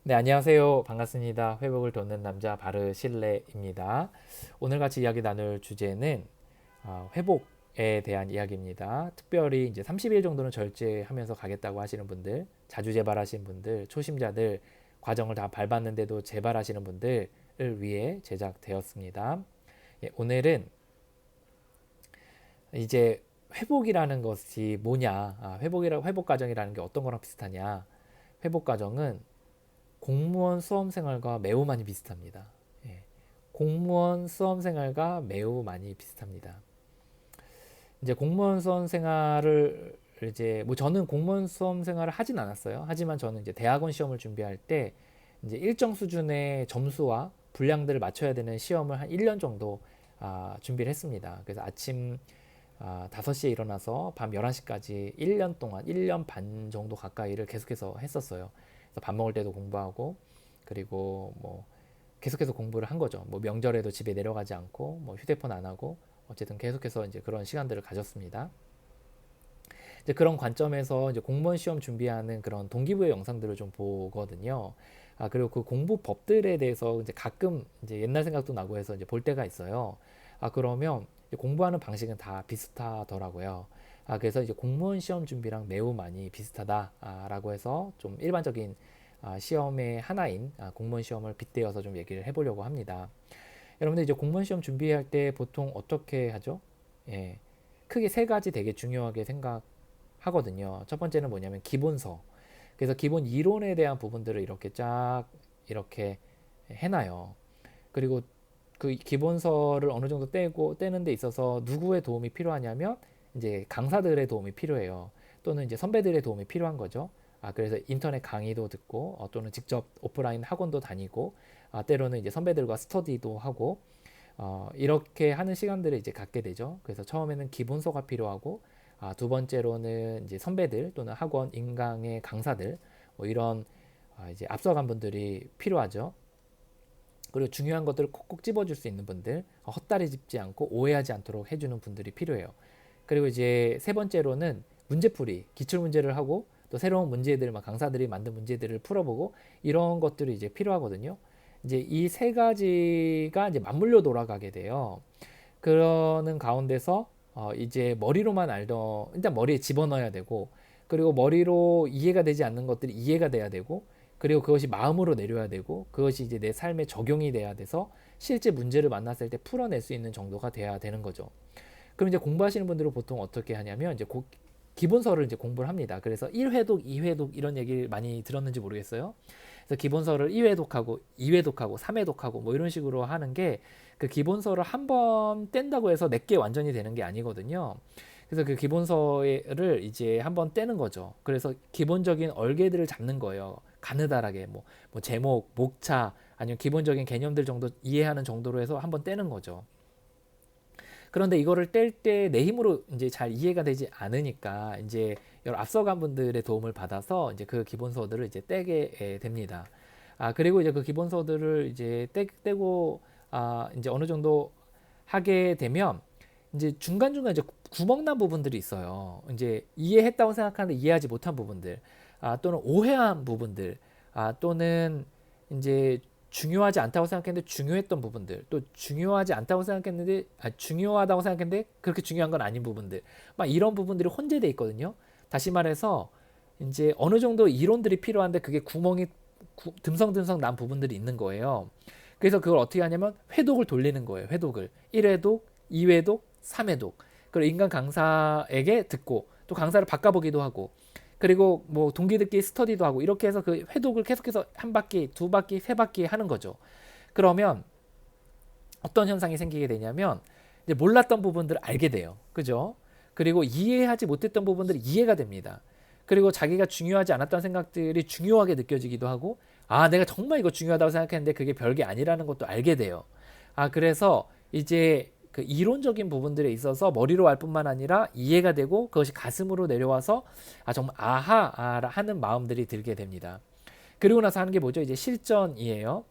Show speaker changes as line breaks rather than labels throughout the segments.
네, 안녕하세요. 반갑습니다. 회복을 돕는 남자 바르실레입니다. 오늘 같이 이야기 나눌 주제는 회복에 대한 이야기입니다. 특별히 이제 30일 정도는 절제하면서 가겠다고 하시는 분들, 자주 재발하시는 분들, 초심자들, 과정을 다 밟았는데도 재발하시는 분들을 위해 제작되었습니다. 예, 오늘은 이제 회복이라는 것이 뭐냐, 회복 과정이라는 게 어떤 거랑 비슷하냐. 회복 과정은 공무원 수험 생활과 매우 많이 비슷합니다. 예, 공무원 수험 생활과 매우 많이 비슷합니다. 이제 공무원 수험 생활을 이제 뭐 저는 공무원 수험 생활을 하진 않았어요. 하지만 저는 이제 대학원 시험을 준비할 때 이제 일정 수준의 점수와 분량들을 맞춰야 되는 시험을 한 1년 정도 준비를 했습니다. 그래서 아침 5시에 일어나서 밤 11시까지 1년 동안 1년 반 정도 가까이를 계속해서 했었어요. 그래서 밥 먹을 때도 공부하고 그리고 뭐 계속해서 공부를 한 거죠. 뭐 명절에도 집에 내려가지 않고 뭐 휴대폰 안 하고 어쨌든 계속해서 이제 그런 시간들을 가졌습니다. 이제 그런 관점에서 이제 공무원 시험 준비하는 그런 동기부여 영상들을 좀 보거든요. 그리고 그 공부 법들에 대해서 이제 가끔 이제 옛날 생각도 나고 해서 이제 볼 때가 있어요. 그러면 공부하는 방식은 다 비슷하더라고요. 그래서 이제 공무원 시험 준비랑 매우 많이 비슷하다라고 해서 좀 일반적인 시험의 하나인 공무원 시험을 빗대어서 좀 얘기를 해보려고 합니다. 여러분들 이제 공무원 시험 준비할 때 보통 어떻게 하죠? 예, 크게 세 가지 되게 중요하게 생각하거든요. 첫 번째는 뭐냐면 기본서. 그래서 기본 이론에 대한 부분들을 이렇게 쫙 이렇게 해놔요. 그리고 그 기본서를 어느 정도 떼는 데 있어서 누구의 도움이 필요하냐면 이제 강사들의 도움이 필요해요. 또는 이제 선배들의 도움이 필요한 거죠. 그래서 인터넷 강의도 듣고 또는 직접 오프라인 학원도 다니고 때로는 이제 선배들과 스터디도 하고 이렇게 하는 시간들을 이제 갖게 되죠. 그래서 처음에는 기본서가 필요하고 두 번째로는 이제 선배들 또는 학원 인강의 강사들 뭐 이런 이제 앞서간 분들이 필요하죠. 그리고 중요한 것들을 콕콕 집어줄 수 있는 분들, 헛다리 짚지 않고 오해하지 않도록 해주는 분들이 필요해요. 그리고 이제 세 번째로는 문제풀이, 기출 문제를 하고 또 새로운 문제들, 막 강사들이 만든 문제들을 풀어보고 이런 것들이 이제 필요하거든요. 이제 이 세 가지가 이제 맞물려 돌아가게 돼요. 그러는 가운데서 이제 머리로만 알던 일단 머리에 집어넣어야 되고 그리고 머리로 이해가 되지 않는 것들이 이해가 돼야 되고 그리고 그것이 마음으로 내려야 되고 그것이 이제 내 삶에 적용이 돼야 돼서 실제 문제를 만났을 때 풀어낼 수 있는 정도가 돼야 되는 거죠. 그럼 이제 공부하시는 분들은 보통 어떻게 하냐면 이제 기본서를 이제 공부를 합니다. 그래서 1회독, 2회독 이런 얘기를 많이 들었는지 모르겠어요. 그래서 기본서를 2회독하고 2회독하고 3회독하고 뭐 이런 식으로 하는 게 그 기본서를 한 번 뗀다고 해서 내게 완전히 되는 게 아니거든요. 그래서 그 기본서를 이제 한번 떼는 거죠. 그래서 기본적인 얼개들을 잡는 거예요. 가느다랗게 뭐 제목, 목차 아니면 기본적인 개념들 정도 이해하는 정도로 해서 한번 떼는 거죠. 그런데 이거를 뗄 때 내 힘으로 이제 잘 이해가 되지 않으니까 이제 여러 앞서간 분들의 도움을 받아서 이제 그 기본서들을 이제 떼게 됩니다. 그리고 이제 그 기본서들을 이제 떼고 이제 어느 정도 하게 되면 이제 중간중간 이제 구멍 난 부분들이 있어요. 이제 이해했다고 생각하는데 이해하지 못한 부분들, 또는 오해한 부분들, 또는 이제 중요하지 않다고 생각했는데 중요했던 부분들, 또 중요하지 않다고 생각했는데 중요하다고 생각했는데 그렇게 중요한 건 아닌 부분들, 막 이런 부분들이 혼재돼 있거든요. 다시 말해서 이제 어느 정도 이론들이 필요한데 그게 구멍이 듬성듬성 난 부분들이 있는 거예요. 그래서 그걸 어떻게 하냐면 회독을 돌리는 거예요. 회독을 1회독, 2회독, 3회독. 그리고 인간 강사에게 듣고 또 강사를 바꿔보기도 하고 그리고 뭐 동기들끼리 스터디도 하고 이렇게 해서 그 회독을 계속해서 한 바퀴, 두 바퀴, 세 바퀴 하는 거죠. 그러면 어떤 현상이 생기게 되냐면 이제 몰랐던 부분들을 알게 돼요. 그죠? 그리고 이해하지 못했던 부분들이 이해가 됩니다. 그리고 자기가 중요하지 않았던 생각들이 중요하게 느껴지기도 하고 내가 정말 이거 중요하다고 생각했는데 그게 별게 아니라는 것도 알게 돼요. 그래서 이제 그 이론적인 부분들에 있어서 머리로 알 뿐만 아니라 이해가 되고 그것이 가슴으로 내려와서 정말 아하 하는 마음들이 들게 됩니다. 그리고 나서 하는 게 뭐죠? 이제 실전이에요.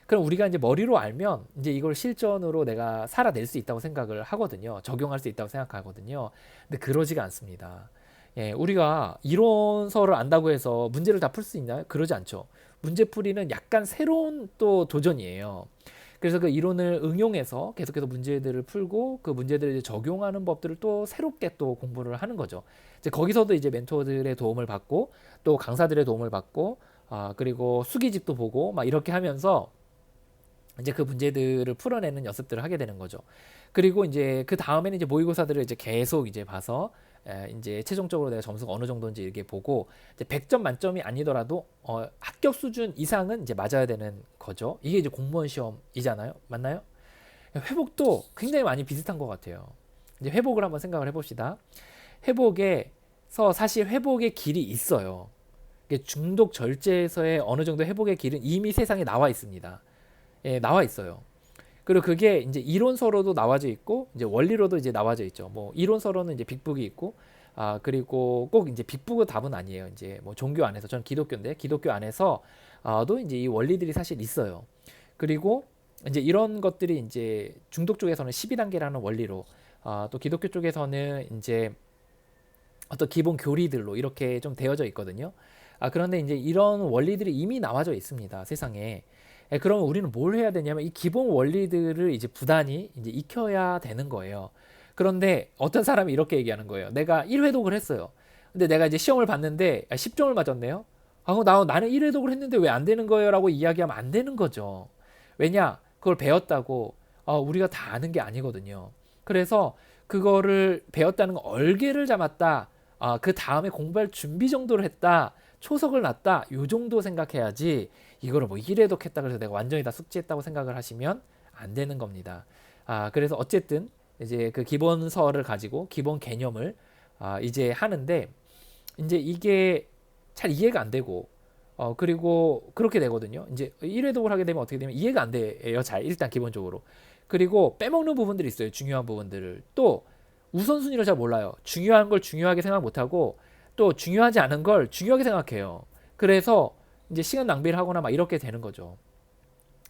그럼 우리가 이제 머리로 알면 이제 이걸 실전으로 내가 살아낼 수 있다고 생각을 하거든요. 적용할 수 있다고 생각하거든요. 근데 그러지가 않습니다. 예, 우리가 이론서를 안다고 해서 문제를 다 풀 수 있나요? 그러지 않죠. 문제풀이는 약간 새로운 또 도전이에요. 그래서 그 이론을 응용해서 계속해서 문제들을 풀고 그 문제들을 이제 적용하는 법들을 또 새롭게 또 공부를 하는 거죠. 이제 거기서도 이제 멘토들의 도움을 받고 또 강사들의 도움을 받고 그리고 수기집도 보고 막 이렇게 하면서 이제 그 문제들을 풀어내는 연습들을 하게 되는 거죠. 그리고 이제 그 다음에는 이제 모의고사들을 이제 계속 이제 봐서 이제 최종적으로 내가 점수가 어느 정도인지 이렇게 보고 이제 100점 만점이 아니더라도 합격 수준 이상은 이제 맞아야 되는 거죠. 이게 이제 공무원 시험이잖아요. 맞나요? 회복도 굉장히 많이 비슷한 것 같아요. 이제 회복을 한번 생각을 해봅시다. 회복에서 사실 회복의 길이 있어요. 중독 절제에서의 어느 정도 회복의 길은 이미 세상에 나와 있습니다. 예, 나와 있어요. 그리고 그게 이제 이론서로도 나와져 있고 이제 원리로도 이제 나와져 있죠. 뭐 이론서로는 이제 빅북이 있고 그리고 꼭 이제 빅북은 답은 아니에요. 이제 뭐 종교 안에서 저는 기독교인데 기독교 안에서도 이제 이 원리들이 사실 있어요. 그리고 이제 이런 것들이 이제 중독 쪽에서는 12단계라는 원리로 또 기독교 쪽에서는 이제 어떤 기본 교리들로 이렇게 좀 되어져 있거든요. 그런데 이제 이런 원리들이 이미 나와져 있습니다. 세상에. 그러면 우리는 뭘 해야 되냐면 이 기본 원리들을 이제 부단히 이제 익혀야 되는 거예요. 그런데 어떤 사람이 이렇게 얘기하는 거예요. 내가 1회독을 했어요. 근데 내가 이제 시험을 봤는데 10점을 맞았네요. 나는 1회독을 했는데 왜 안 되는 거예요? 라고 이야기하면 안 되는 거죠. 왜냐? 그걸 배웠다고 우리가 다 아는 게 아니거든요. 그래서 그거를 배웠다는 거 얼개를 잡았다. 그 다음에 공부할 준비 정도를 했다. 초석을 놨다. 요 정도 생각해야지 이거를 뭐 1회독 했다 그래서 내가 완전히 다 숙지했다고 생각을 하시면 안 되는 겁니다. 그래서 어쨌든 이제 그 기본서를 가지고 기본 개념을 이제 하는데 이제 이게 잘 이해가 안 되고 그리고 그렇게 되거든요. 이제 1회독을 하게 되면 어떻게 되면 이해가 안 돼요. 잘 일단 기본적으로. 그리고 빼먹는 부분들이 있어요. 중요한 부분들을. 또 우선순위를 잘 몰라요. 중요한 걸 중요하게 생각 못하고 또 중요하지 않은 걸 중요하게 생각해요. 그래서 이제 시간 낭비를 하거나 막 이렇게 되는 거죠.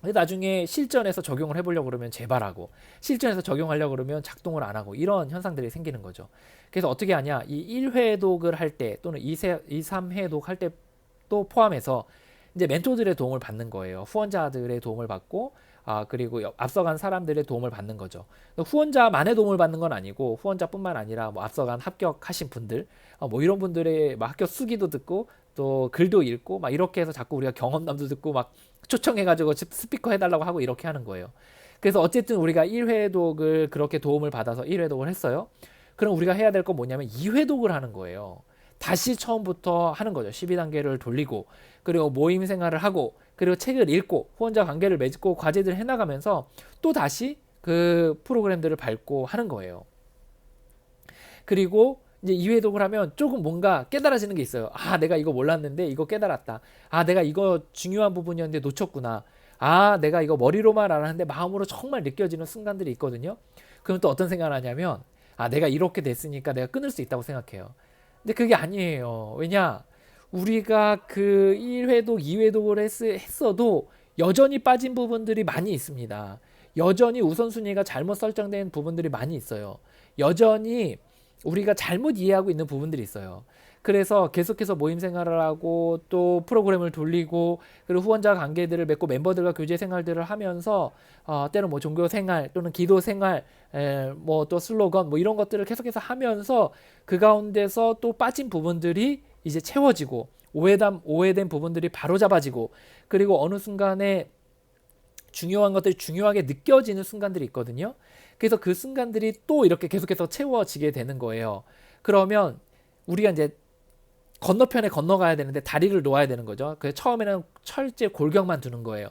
근데 나중에 실전에서 적용을 해보려고 그러면 재발하고 실전에서 적용하려고 그러면 작동을 안 하고 이런 현상들이 생기는 거죠. 그래서 어떻게 하냐 이 1회독을 할 때 또는 2, 3회독 할 때 또 포함해서 이제 멘토들의 도움을 받는 거예요. 후원자들의 도움을 받고 그리고 앞서간 사람들의 도움을 받는 거죠. 후원자만의 도움을 받는 건 아니고 후원자뿐만 아니라 뭐 앞서간 합격하신 분들 뭐 이런 분들의 막 합격 수기도 듣고 또 글도 읽고 막 이렇게 해서 자꾸 우리가 경험담도 듣고 막 초청해가지고 스피커 해달라고 하고 이렇게 하는 거예요. 그래서 어쨌든 우리가 1회독을 그렇게 도움을 받아서 1회독을 했어요. 그럼 우리가 해야 될 건 뭐냐면 2회독을 하는 거예요. 다시 처음부터 하는 거죠. 12단계를 돌리고 그리고 모임 생활을 하고 그리고 책을 읽고 후원자 관계를 맺고 과제들을 해나가면서 또 다시 그 프로그램들을 밟고 하는 거예요. 그리고 이제 2회독을 하면 조금 뭔가 깨달아지는 게 있어요. 내가 이거 몰랐는데 이거 깨달았다. 내가 이거 중요한 부분이었는데 놓쳤구나. 내가 이거 머리로만 알았는데 마음으로 정말 느껴지는 순간들이 있거든요. 그럼 또 어떤 생각을 하냐면 내가 이렇게 됐으니까 내가 끊을 수 있다고 생각해요. 근데 그게 아니에요. 왜냐? 우리가 그 1회독, 2회독을 했어도 여전히 빠진 부분들이 많이 있습니다. 여전히 우선순위가 잘못 설정된 부분들이 많이 있어요. 여전히 우리가 잘못 이해하고 있는 부분들이 있어요. 그래서 계속해서 모임 생활을 하고 또 프로그램을 돌리고 그리고 후원자 관계들을 맺고 멤버들과 교제 생활들을 하면서 때로 뭐 종교 생활 또는 기도 생활 뭐 또 슬로건 뭐 이런 것들을 계속해서 하면서 그 가운데서 또 빠진 부분들이 이제 채워지고 오해된 부분들이 바로잡아지고 그리고 어느 순간에 중요한 것들이 중요하게 느껴지는 순간들이 있거든요. 그래서 그 순간들이 또 이렇게 계속해서 채워지게 되는 거예요. 그러면 우리가 이제 건너편에 건너가야 되는데 다리를 놓아야 되는 거죠. 그래서 처음에는 철제 골경만 두는 거예요.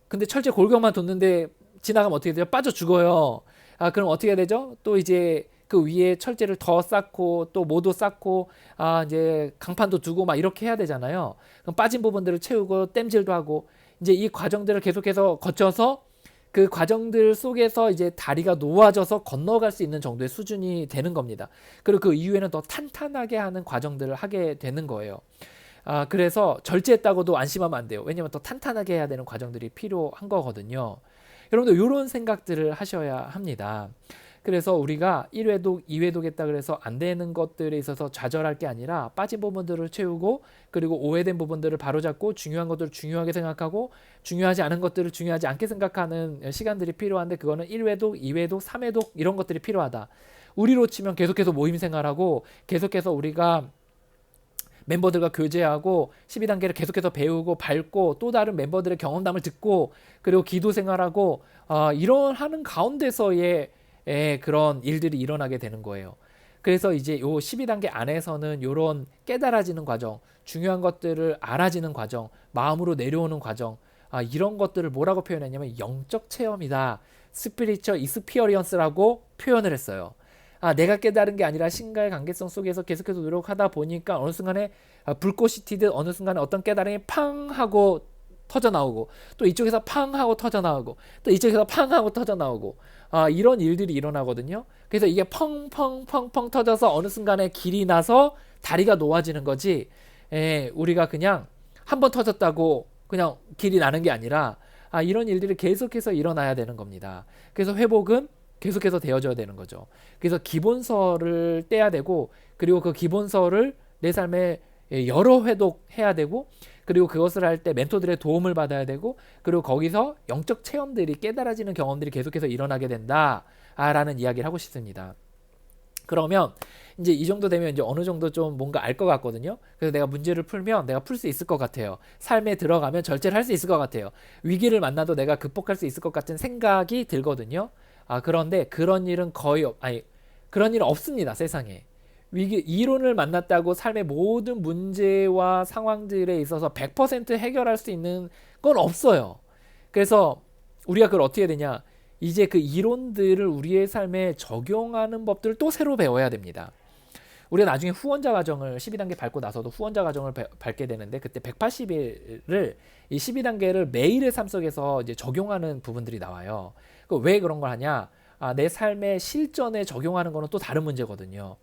근데 철제 골경만 뒀는데 지나가면 어떻게 돼요? 빠져 죽어요. 그럼 어떻게 해야 되죠? 또 이제 그 위에 철제를 더 쌓고 또 모도 쌓고 이제 강판도 두고 막 이렇게 해야 되잖아요. 그럼 빠진 부분들을 채우고 땜질도 하고 이제 이 과정들을 계속해서 거쳐서 그 과정들 속에서 이제 다리가 놓아져서 건너갈 수 있는 정도의 수준이 되는 겁니다. 그리고 그 이후에는 더 탄탄하게 하는 과정들을 하게 되는 거예요. 그래서 절제했다고도 안심하면 안 돼요. 왜냐면 더 탄탄하게 해야 되는 과정들이 필요한 거거든요. 여러분들 이런 생각들을 하셔야 합니다. 그래서 우리가 1회독, 2회독 했다 그래서 안 되는 것들에 있어서 좌절할 게 아니라 빠진 부분들을 채우고 그리고 오해된 부분들을 바로잡고 중요한 것들을 중요하게 생각하고 중요하지 않은 것들을 중요하지 않게 생각하는 시간들이 필요한데 그거는 1회독, 2회독, 3회독 이런 것들이 필요하다. 우리로 치면 계속해서 모임 생활하고 계속해서 우리가 멤버들과 교제하고 12단계를 계속해서 배우고 밟고 또 다른 멤버들의 경험담을 듣고 그리고 기도 생활하고 이런 하는 가운데서의 그런 일들이 일어나게 되는 거예요. 그래서 이제 요 12단계 안에서는 요런 깨달아지는 과정, 중요한 것들을 알아지는 과정, 마음으로 내려오는 과정, 이런 것들을 뭐라고 표현했냐면 영적 체험이다. 스피리처 이스피어리언스라고 표현을 했어요. 내가 깨달은 게 아니라 신과의 관계성 속에서 계속해서 노력하다 보니까 어느 순간에 불꽃이 튀듯 어느 순간에 어떤 깨달음이 팡 하고 터져 나오고 또 이쪽에서 팡 하고 터져 나오고 또 이쪽에서 팡 하고 터져 나오고 이런 일들이 일어나거든요. 그래서 이게 펑펑펑펑 터져서 어느 순간에 길이 나서 다리가 놓아지는 거지. 우리가 그냥 한 번 터졌다고 그냥 길이 나는 게 아니라 이런 일들이 계속해서 일어나야 되는 겁니다. 그래서 회복은 계속해서 되어져야 되는 거죠. 그래서 기본서를 떼야 되고 그리고 그 기본서를 내 삶에 여러 회독 해야 되고 그리고 그것을 할 때 멘토들의 도움을 받아야 되고 그리고 거기서 영적 체험들이 깨달아지는 경험들이 계속해서 일어나게 된다 라는 이야기를 하고 싶습니다. 그러면 이제 이 정도 되면 이제 어느 정도 좀 뭔가 알 것 같거든요. 그래서 내가 문제를 풀면 내가 풀 수 있을 것 같아요. 삶에 들어가면 절제를 할 수 있을 것 같아요. 위기를 만나도 내가 극복할 수 있을 것 같은 생각이 들거든요. 그런데 그런 일은 그런 일은 없습니다, 세상에. 이론을 만났다고 삶의 모든 문제와 상황들에 있어서 100% 해결할 수 있는 건 없어요. 그래서 우리가 그걸 어떻게 해야 되냐? 이제 그 이론들을 우리의 삶에 적용하는 법들을 또 새로 배워야 됩니다. 우리가 나중에 후원자 과정을 12단계 밟고 나서도 후원자 과정을 밟게 되는데 그때 180일을 이 12단계를 매일의 삶 속에서 이제 적용하는 부분들이 나와요. 왜 그런 걸 하냐? 내 삶의 실전에 적용하는 거는 또 다른 문제거든요.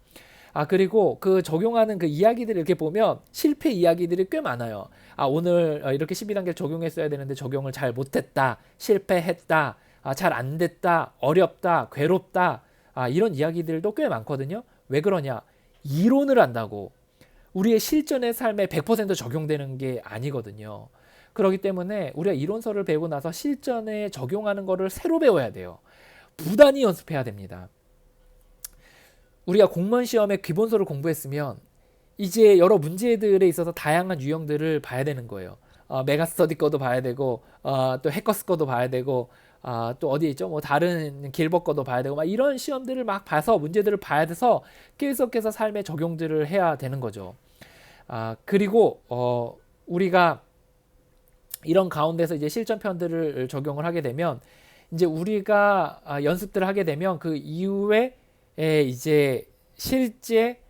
그리고 그 적용하는 그 이야기들을 이렇게 보면 실패 이야기들이 꽤 많아요. 오늘 이렇게 12단계를 적용했어야 되는데 적용을 잘 못했다. 실패했다. 잘 안 됐다. 어렵다. 괴롭다. 이런 이야기들도 꽤 많거든요. 왜 그러냐? 이론을 안다고 우리의 실전의 삶에 100% 적용되는 게 아니거든요. 그렇기 때문에 우리가 이론서를 배우고 나서 실전에 적용하는 거를 새로 배워야 돼요. 부단히 연습해야 됩니다. 우리가 공무원 시험의 기본서를 공부했으면 이제 여러 문제들에 있어서 다양한 유형들을 봐야 되는 거예요. 메가스터디 거도 봐야 되고 또 해커스 거도 봐야 되고 또 어디 있죠? 뭐 다른 길버 거도 봐야 되고 막 이런 시험들을 막 봐서 문제들을 봐야 돼서 계속해서 삶의 적용들을 해야 되는 거죠. 그리고 우리가 이런 가운데서 이제 실전편들을 적용을 하게 되면 이제 우리가 연습들을 하게 되면 그 이후에 이제 실제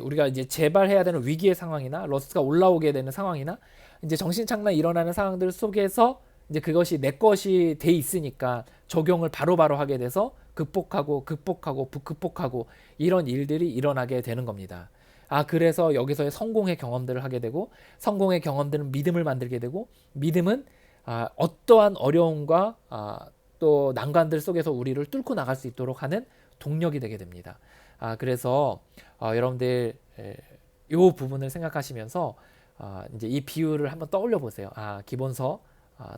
우리가 이제 재발해야 되는 위기의 상황이나 러스트가 올라오게 되는 상황이나 이제 정신착란이 일어나는 상황들 속에서 이제 그것이 내 것이 돼 있으니까 적용을 바로바로 하게 돼서 극복하고 이런 일들이 일어나게 되는 겁니다. 그래서 여기서의 성공의 경험들을 하게 되고 성공의 경험들은 믿음을 만들게 되고 믿음은 어떠한 어려움과 또 난관들 속에서 우리를 뚫고 나갈 수 있도록 하는 동력이 되게 됩니다. 그래서 여러분들 이 부분을 생각하시면서 이제 이 비유를 한번 떠올려 보세요. 기본서,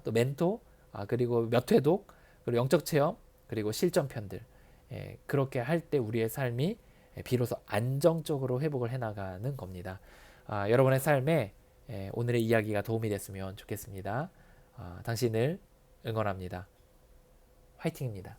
또 멘토, 그리고 몇 회독, 그리고 영적 체험, 그리고 실전편들. 그렇게 할 때 우리의 삶이 비로소 안정적으로 회복을 해나가는 겁니다. 여러분의 삶에 오늘의 이야기가 도움이 됐으면 좋겠습니다. 당신을 응원합니다. 화이팅입니다.